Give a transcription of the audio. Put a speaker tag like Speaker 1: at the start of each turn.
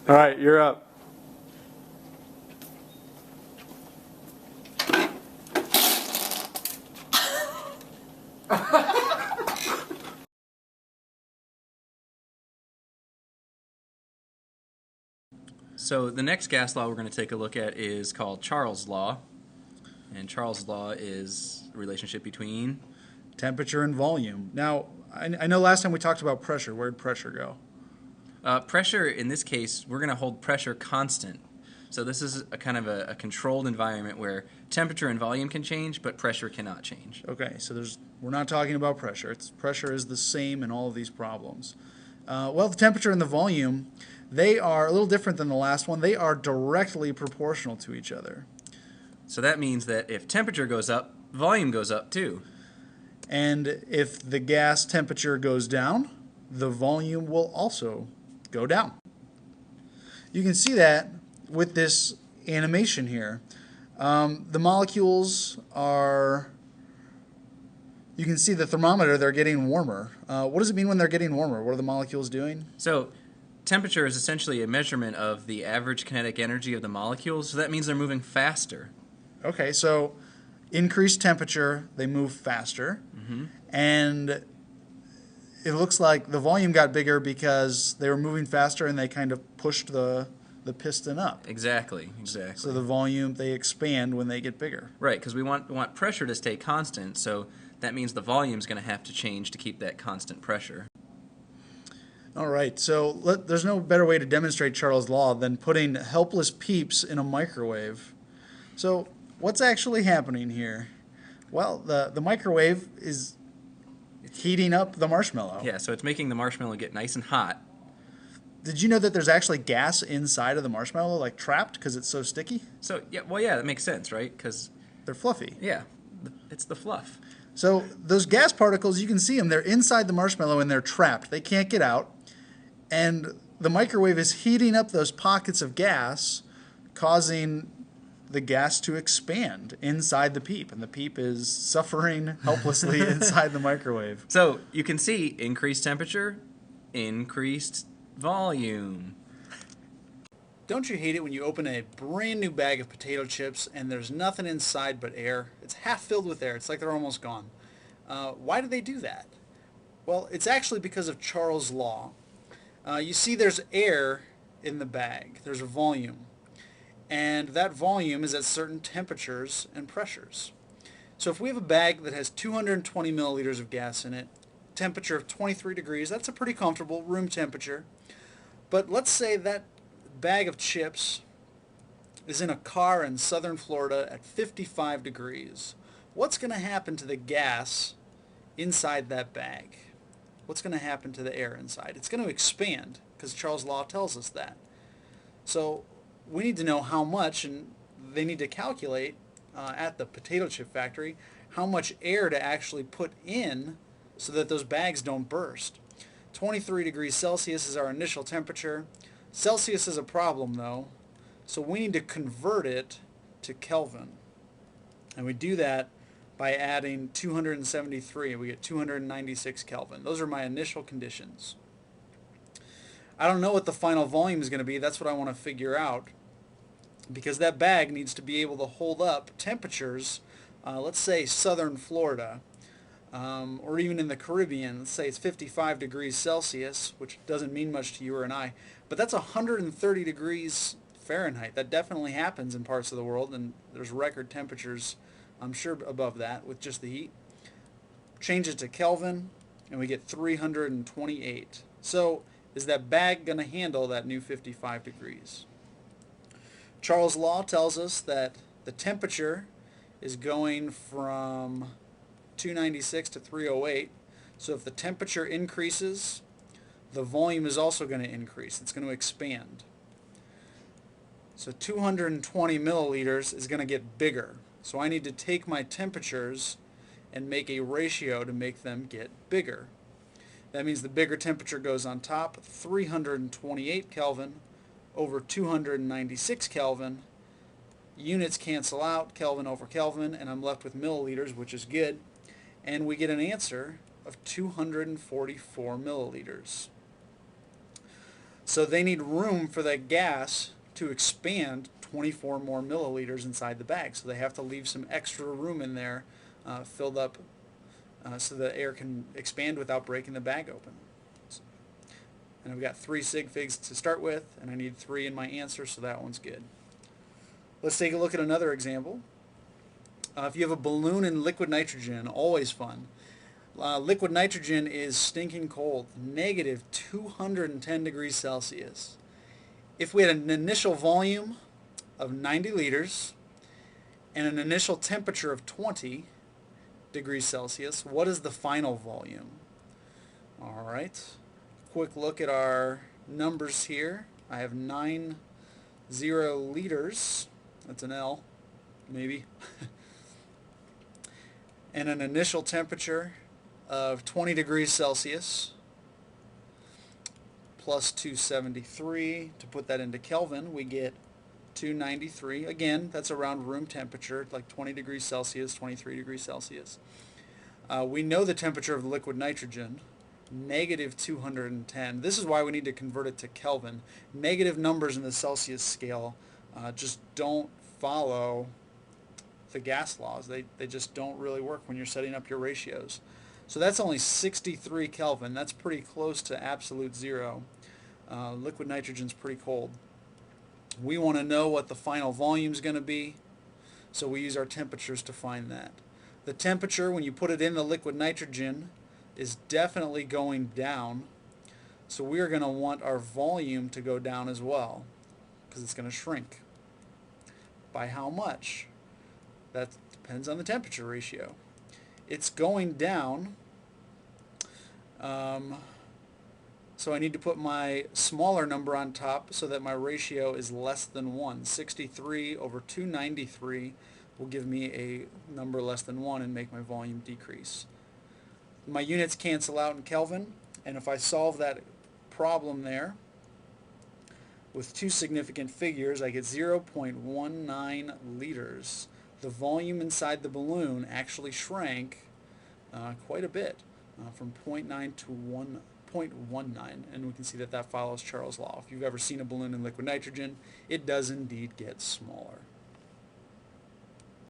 Speaker 1: All right, you're up.
Speaker 2: So the next gas law we're going to take a look at is called Charles' Law. And Charles' Law is a relationship between
Speaker 3: temperature and volume. Now, I know last time we talked about pressure. Where'd pressure go?
Speaker 2: Pressure, in this case, we're going to hold pressure constant. So this is a kind of a controlled environment where temperature and volume can change, but pressure cannot change.
Speaker 3: Okay, so we're not talking about pressure. Pressure is the same in all of these problems. Well, the temperature and the volume, they are a little different than the last one. They are directly proportional to each other.
Speaker 2: So that means that if temperature goes up, volume goes up too.
Speaker 3: And if the gas temperature goes down, the volume will also go down. You can see that with this animation here. The molecules are, you can see the thermometer, they're getting warmer. What does it mean when they're getting warmer? What are the molecules doing?
Speaker 2: So temperature is essentially a measurement of the average kinetic energy of the molecules, so that means they're moving faster.
Speaker 3: Okay, so increased temperature, they move faster. And it looks like the volume got bigger because they were moving faster and they kind of pushed the piston up.
Speaker 2: Exactly.
Speaker 3: So the volume, they expand when they get bigger.
Speaker 2: Right, because we want pressure to stay constant, so that means the volume is going to have to change to keep that constant pressure.
Speaker 3: All right, so there's no better way to demonstrate Charles' Law than putting helpless peeps in a microwave. So what's actually happening here? Well, the microwave is heating up the marshmallow.
Speaker 2: Yeah, so it's making the marshmallow get nice and hot.
Speaker 3: Did you know that there's actually gas inside of the marshmallow, like trapped, because it's so sticky?
Speaker 2: So, yeah, that makes sense, right? Because
Speaker 3: they're fluffy.
Speaker 2: Yeah, it's the fluff.
Speaker 3: So those gas particles, you can see them. They're inside the marshmallow and they're trapped. They can't get out. And the microwave is heating up those pockets of gas, causing the gas to expand inside the peep. And the peep is suffering helplessly inside the microwave.
Speaker 2: So you can see increased temperature, increased volume.
Speaker 3: Don't you hate it when you open a brand new bag of potato chips and there's nothing inside but air? It's half filled with air. It's like they're almost gone. Why do they do that? Well, it's actually because of Charles' Law. You see there's air in the bag. There's a volume. And that volume is at certain temperatures and pressures. So if we have a bag that has 220 milliliters of gas in it, temperature of 23 degrees, that's a pretty comfortable room temperature. But let's say that bag of chips is in a car in southern Florida at 55 degrees. What's going to happen to the gas inside that bag? What's going to happen to the air inside? It's going to expand because Charles' Law tells us that. So we need to know how much, and they need to calculate at the potato chip factory how much air to actually put in so that those bags don't burst. 23 degrees Celsius is our initial temperature. Celsius is a problem though, so we need to convert it to Kelvin. And we do that by adding 273, and we get 296 Kelvin. Those are my initial conditions. I don't know what the final volume is going to be. That's what I want to figure out, because that bag needs to be able to hold up temperatures, let's say southern Florida, or even in the Caribbean. Let's say it's 55 degrees Celsius, which doesn't mean much to you or I, but that's 130 degrees Fahrenheit. That definitely happens in parts of the world, and there's record temperatures, I'm sure, above that with just the heat. Change it to Kelvin, and we get 328. So is that bag going to handle that new 55 degrees? Charles' Law tells us that the temperature is going from 296 to 308. So if the temperature increases, the volume is also going to increase. It's going to expand. So 220 milliliters is going to get bigger. So I need to take my temperatures and make a ratio to make them get bigger. That means the bigger temperature goes on top, 328 Kelvin over 296 Kelvin. Units cancel out, Kelvin over Kelvin, and I'm left with milliliters, which is good. And we get an answer of 244 milliliters. So they need room for that gas to expand 24 more milliliters inside the bag. So they have to leave some extra room in there filled up so the air can expand without breaking the bag open. And I've got 3 sig figs to start with, and I need 3 in my answer, so that one's good. Let's take a look at another example. If you have a balloon in liquid nitrogen, always fun. Liquid nitrogen is stinking cold, negative 210 degrees Celsius. If we had an initial volume of 90 liters and an initial temperature of 20 degrees Celsius, what is the final volume? All right, quick look at our numbers here. I have 90 liters, that's an L, maybe, and an initial temperature of 20 degrees Celsius plus 273. To put that into Kelvin, we get 293. Again, that's around room temperature, like 20 degrees Celsius, 23 degrees Celsius. We know the temperature of liquid nitrogen, negative 210. This is why we need to convert it to Kelvin. Negative numbers in the Celsius scale just don't follow the gas laws. They just don't really work when you're setting up your ratios. So that's only 63 Kelvin. That's pretty close to absolute zero. Liquid nitrogen's pretty cold. We want to know what the final volume is going to be, so we use our temperatures to find that. The temperature, when you put it in the liquid nitrogen, is definitely going down, so we are going to want our volume to go down as well, because it's going to shrink. By how much? That depends on the temperature ratio. It's going down, so I need to put my smaller number on top so that my ratio is less than 1. 63 over 293 will give me a number less than 1 and make my volume decrease. My units cancel out in Kelvin, and if I solve that problem there with 2 significant figures, I get 0.19 liters. The volume inside the balloon actually shrank quite a bit, from 0.9 to 1.19, and we can see that that follows Charles' law. If you've ever seen a balloon in liquid nitrogen, it does indeed get smaller.